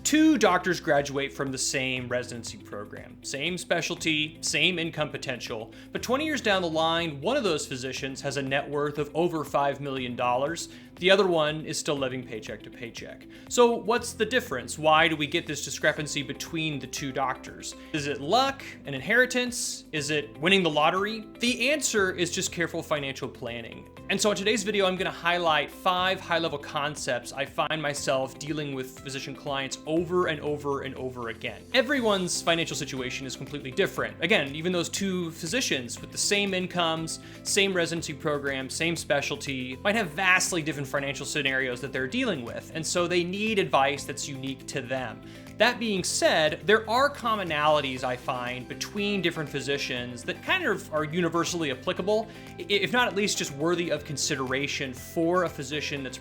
Two doctors graduate from the same residency program, same specialty, same income potential, but 20 years down the line, one of those physicians has a net worth of over $5 million. The other one is still living paycheck to paycheck. So what's the difference? Why do we get this discrepancy between the two doctors? Is it luck, an inheritance? Is it winning the lottery? The answer is just careful financial planning. And so in today's video, I'm going to highlight 5 high-level concepts I find myself dealing with physician clients over and over and over again. Everyone's financial situation is completely different. Again, even those two physicians with the same incomes, same residency program, same specialty, might have vastly different financial scenarios that they're dealing with, and so they need advice that's unique to them. That being said, there are commonalities I find between different physicians that kind of are universally applicable, if not at least just worthy of consideration for a physician that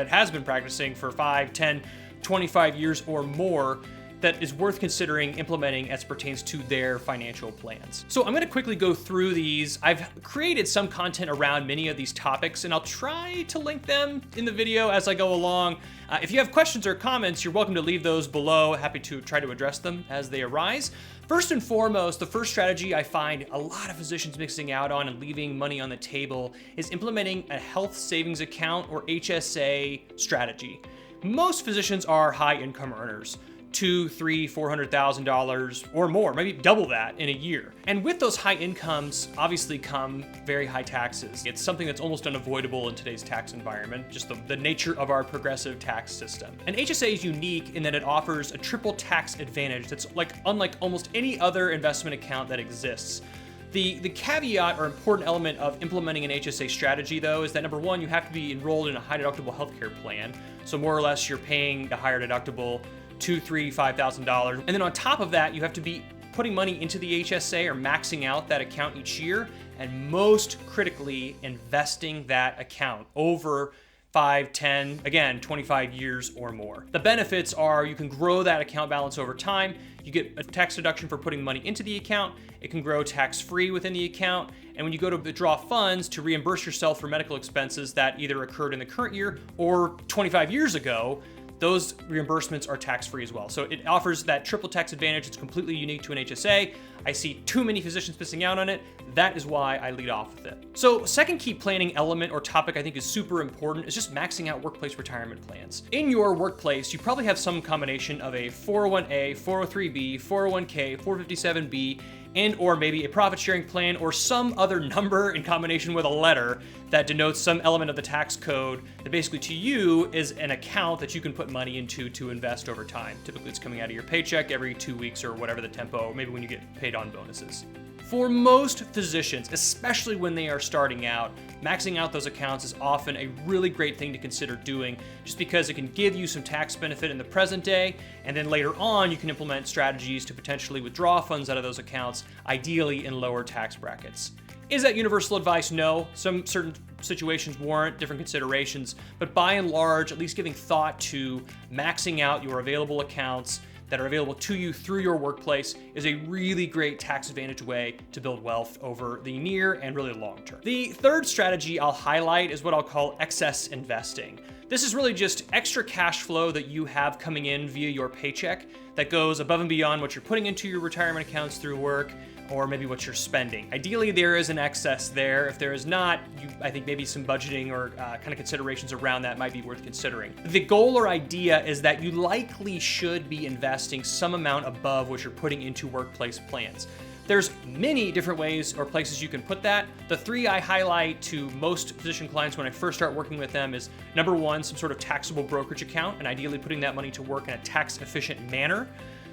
has been practicing for 5, 10, 25 years or more, that is worth considering implementing as pertains to their financial plans. So I'm going to quickly go through these. I've created some content around many of these topics, and I'll try to link them in the video as I go along. If you have questions or comments, you're welcome to leave those below. Happy to try to address them as they arise. First and foremost, the first strategy I find a lot of physicians mixing out on and leaving money on the table is implementing a health savings account or HSA strategy. Most physicians are high income earners. $200,000, $300,000, $400,000 or more, maybe double that in a year. And with those high incomes obviously come very high taxes. It's something that's almost unavoidable in today's tax environment, just the nature of our progressive tax system. And HSA is unique in that it offers a triple tax advantage that's unlike almost any other investment account that exists. The caveat or important element of implementing an HSA strategy, though, is that number one, you have to be enrolled in a high deductible healthcare plan. So more or less, you're paying the higher deductible, $2,000, $3,000, $5,000. And then on top of that, you have to be putting money into the HSA or maxing out that account each year, and most critically, investing that account over 5, 10, again, 25 years or more. The benefits are you can grow that account balance over time. You get a tax deduction for putting money into the account. It can grow tax-free within the account. And when you go to withdraw funds to reimburse yourself for medical expenses that either occurred in the current year or 25 years ago, those reimbursements are tax-free as well. So it offers that triple tax advantage. It's completely unique to an HSA. I see too many physicians missing out on it. That is why I lead off with it. So second key planning element or topic I think is super important is just maxing out workplace retirement plans. In your workplace, you probably have some combination of a 401a, 403b, 401k, 457b, and or maybe a profit sharing plan or some other number in combination with a letter that denotes some element of the tax code that basically to you is an account that you can put money into to invest over time. Typically it's coming out of your paycheck every 2 weeks or whatever the tempo, or maybe when you get paid on bonuses. For most physicians, especially when they are starting out, maxing out those accounts is often a really great thing to consider doing just because it can give you some tax benefit in the present day, and then later on you can implement strategies to potentially withdraw funds out of those accounts, ideally in lower tax brackets. Is that universal advice? No. Some certain situations warrant different considerations, but by and large, at least giving thought to maxing out your available accounts that are available to you through your workplace is a really great tax advantage way to build wealth over the near and really long term. The third strategy I'll highlight is what I'll call excess investing. This is really just extra cash flow that you have coming in via your paycheck that goes above and beyond what you're putting into your retirement accounts through work or maybe what you're spending. Ideally, there is an excess there. If there is not, I think maybe some budgeting or kind of considerations around that might be worth considering. The goal or idea is that you likely should be investing some amount above what you're putting into workplace plans. There's many different ways or places you can put that. The 3 I highlight to most physician clients when I first start working with them is number 1, some sort of taxable brokerage account, and ideally putting that money to work in a tax efficient manner.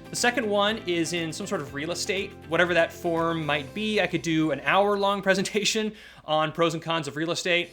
The second one is in some sort of real estate, whatever that form might be. I could do an hour-long presentation on pros and cons of real estate,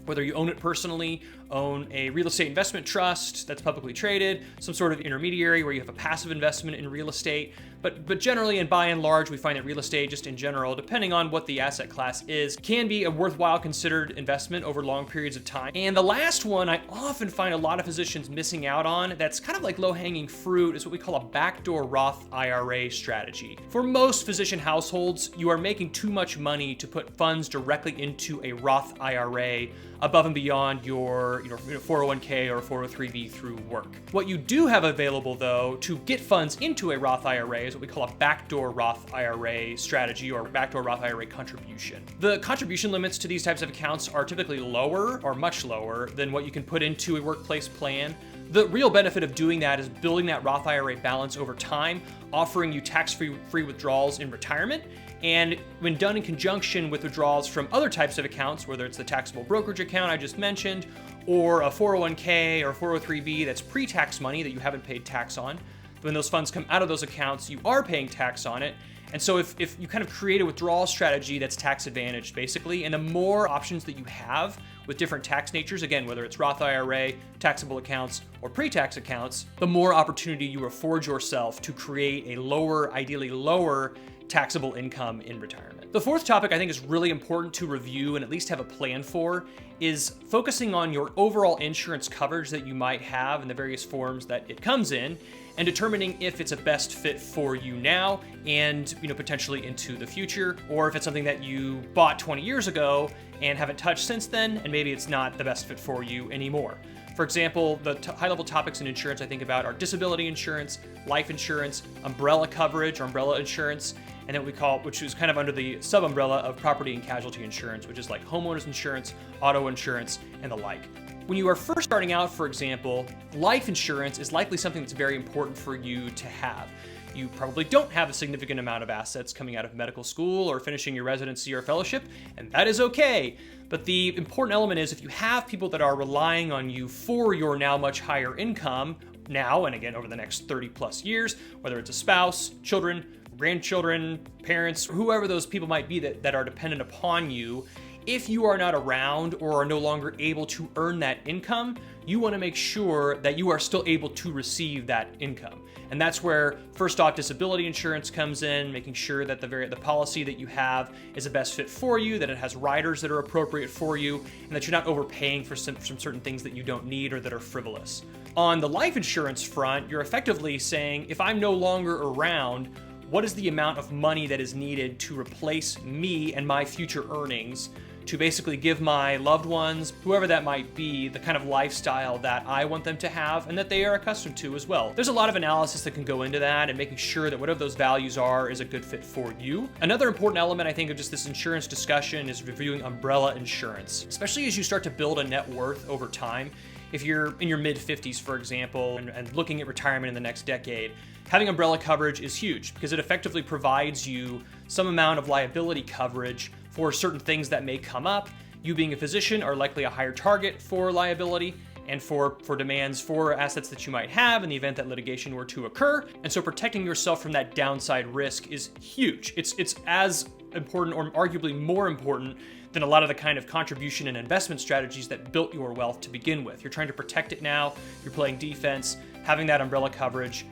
whether you own it personally, own a real estate investment trust that's publicly traded, some sort of intermediary where you have a passive investment in real estate. But generally and by and large, we find that real estate just in general, depending on what the asset class is, can be a worthwhile considered investment over long periods of time. And the last one I often find a lot of physicians missing out on that's kind of like low-hanging fruit is what we call a backdoor Roth IRA strategy. For most physician households, you are making too much money to put funds directly into a Roth IRA above and beyond your 401k or 403b through work. What you do have available, though, to get funds into a Roth IRA is what we call a backdoor Roth IRA strategy or backdoor Roth IRA contribution. The contribution limits to these types of accounts are typically lower or much lower than what you can put into a workplace plan. The real benefit of doing that is building that Roth IRA balance over time, offering you tax-free withdrawals in retirement. And when done in conjunction with withdrawals from other types of accounts, whether it's the taxable brokerage account I just mentioned, or a 401k or 403b that's pre-tax money that you haven't paid tax on, when those funds come out of those accounts, you are paying tax on it. And so if you kind of create a withdrawal strategy that's tax advantaged, basically, and the more options that you have with different tax natures, again, whether it's Roth IRA, taxable accounts, or pre-tax accounts, the more opportunity you afford yourself to create a lower, ideally lower, taxable income in retirement. The fourth topic I think is really important to review and at least have a plan for is focusing on your overall insurance coverage that you might have in the various forms that it comes in, and determining if it's a best fit for you now and potentially into the future, or if it's something that you bought 20 years ago and haven't touched since then, and maybe it's not the best fit for you anymore. For example, the high-level topics in insurance I think about are disability insurance, life insurance, umbrella coverage or umbrella insurance, and then which is kind of under the sub-umbrella of property and casualty insurance, which is like homeowners insurance, auto insurance, and the like. When you are first starting out, for example, life insurance is likely something that's very important for you to have. You probably don't have a significant amount of assets coming out of medical school or finishing your residency or fellowship, and that is okay. But the important element is if you have people that are relying on you for your now much higher income, now and again over the next 30 plus years, whether it's a spouse, children, grandchildren, parents, whoever those people might be that are dependent upon you, if you are not around or are no longer able to earn that income, you want to make sure that you are still able to receive that income. And that's where, first off, disability insurance comes in, making sure that the policy that you have is the best fit for you, that it has riders that are appropriate for you, and that you're not overpaying for some certain things that you don't need or that are frivolous. On the life insurance front, you're effectively saying, if I'm no longer around, what is the amount of money that is needed to replace me and my future earnings to basically give my loved ones, whoever that might be, the kind of lifestyle that I want them to have and that they are accustomed to as well. There's a lot of analysis that can go into that and making sure that whatever those values are is a good fit for you. Another important element, I think, of just this insurance discussion is reviewing umbrella insurance, especially as you start to build a net worth over time. If you're in your mid-50s, for example, and looking at retirement in the next decade, having umbrella coverage is huge because it effectively provides you some amount of liability coverage for certain things that may come up. You being a physician are likely a higher target for liability and for demands for assets that you might have in the event that litigation were to occur. And so protecting yourself from that downside risk is huge. It's as important or arguably more important than a lot of the kind of contribution and investment strategies that built your wealth to begin with. You're trying to protect it now, you're playing defense, having that umbrella coverage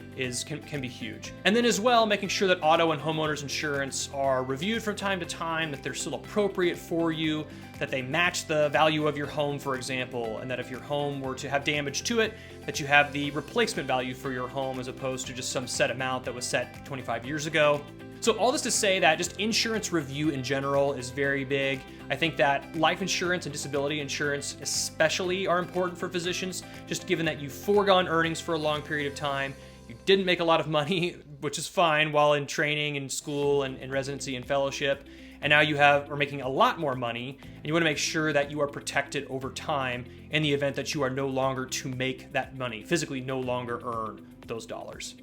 can be huge. And then as well, making sure that auto and homeowners insurance are reviewed from time to time, that they're still appropriate for you, that they match the value of your home, for example, and that if your home were to have damage to it, that you have the replacement value for your home as opposed to just some set amount that was set 25 years ago. So all this to say that just insurance review in general is very big. I think that life insurance and disability insurance especially are important for physicians, just given that you've foregone earnings for a long period of time. You didn't make a lot of money, which is fine, while in training and school and residency and fellowship. And now you are making a lot more money, and you want to make sure that you are protected over time in the event that you are no longer to make that money, physically no longer earn those dollars.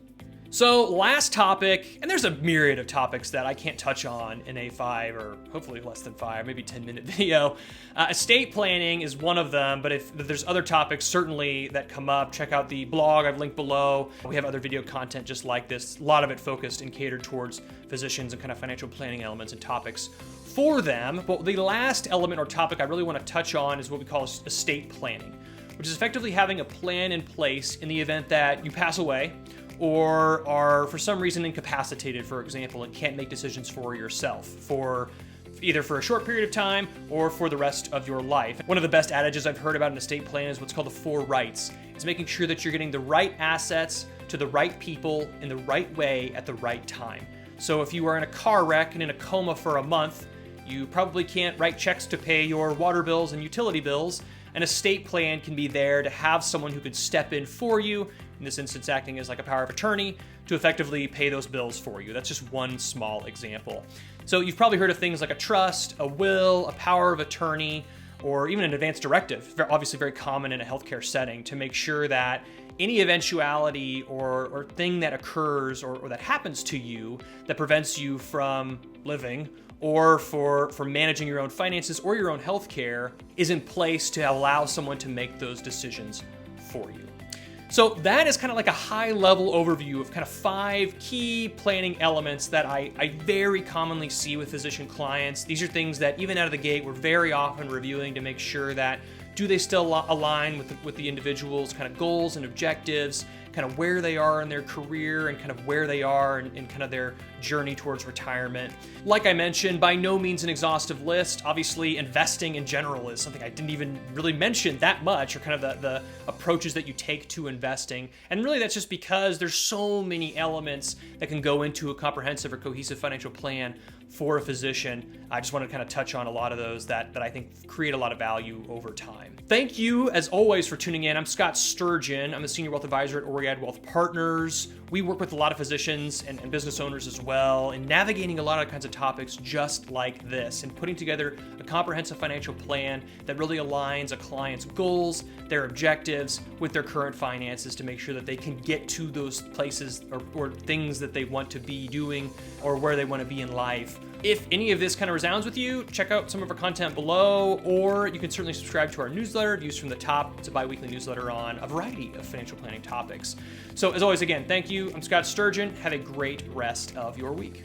So last topic, and there's a myriad of topics that I can't touch on in a 5 or hopefully less than 5, maybe 10-minute video. Estate planning is one of them, but if there's other topics certainly that come up, check out the blog I've linked below. We have other video content just like this, a lot of it focused and catered towards physicians and kind of financial planning elements and topics for them. But the last element or topic I really want to touch on is what we call estate planning, which is effectively having a plan in place in the event that you pass away or are for some reason incapacitated, for example, and can't make decisions for yourself for either for a short period of time or for the rest of your life. One of the best adages I've heard about an estate plan is what's called the 4 rights. It's making sure that you're getting the right assets to the right people in the right way at the right time. So if you are in a car wreck and in a coma for a month, you probably can't write checks to pay your water bills and utility bills An estate plan can be there to have someone who could step in for you, in this instance acting as like a power of attorney, to effectively pay those bills for you. That's just one small example. So you've probably heard of things like a trust, a will, a power of attorney, or even an advance directive, obviously very common in a healthcare setting, to make sure that any eventuality or thing that occurs or that happens to you that prevents you from living or for managing your own finances or your own healthcare is in place to allow someone to make those decisions for you. So that is kind of like a high-level overview of kind of 5 key planning elements that I very commonly see with physician clients. These are things that even out of the gate we're very often reviewing to make sure that do they still align with the individual's kind of goals and objectives, kind of where they are in their career and kind of where they are in kind of their journey towards retirement. Like I mentioned, by no means an exhaustive list. Obviously, investing in general is something I didn't even really mention that much, or kind of the approaches that you take to investing. And really that's just because there's so many elements that can go into a comprehensive or cohesive financial plan for a physician. I just want to kind of touch on a lot of those that I think create a lot of value over time. Thank you, as always, for tuning in. I'm Scott Sturgeon. I'm a senior wealth advisor at Oread Wealth Partners. We work with a lot of physicians and business owners as well in navigating a lot of kinds of topics just like this and putting together a comprehensive financial plan that really aligns a client's goals, their objectives with their current finances to make sure that they can get to those places or things that they want to be doing or where they want to be in life. If any of this kind of resounds with you, check out some of our content below, or you can certainly subscribe to our newsletter, Views from the Top. It's a bi-weekly newsletter on a variety of financial planning topics. So as always, again, thank you. I'm Scott Sturgeon. Have a great rest of your week.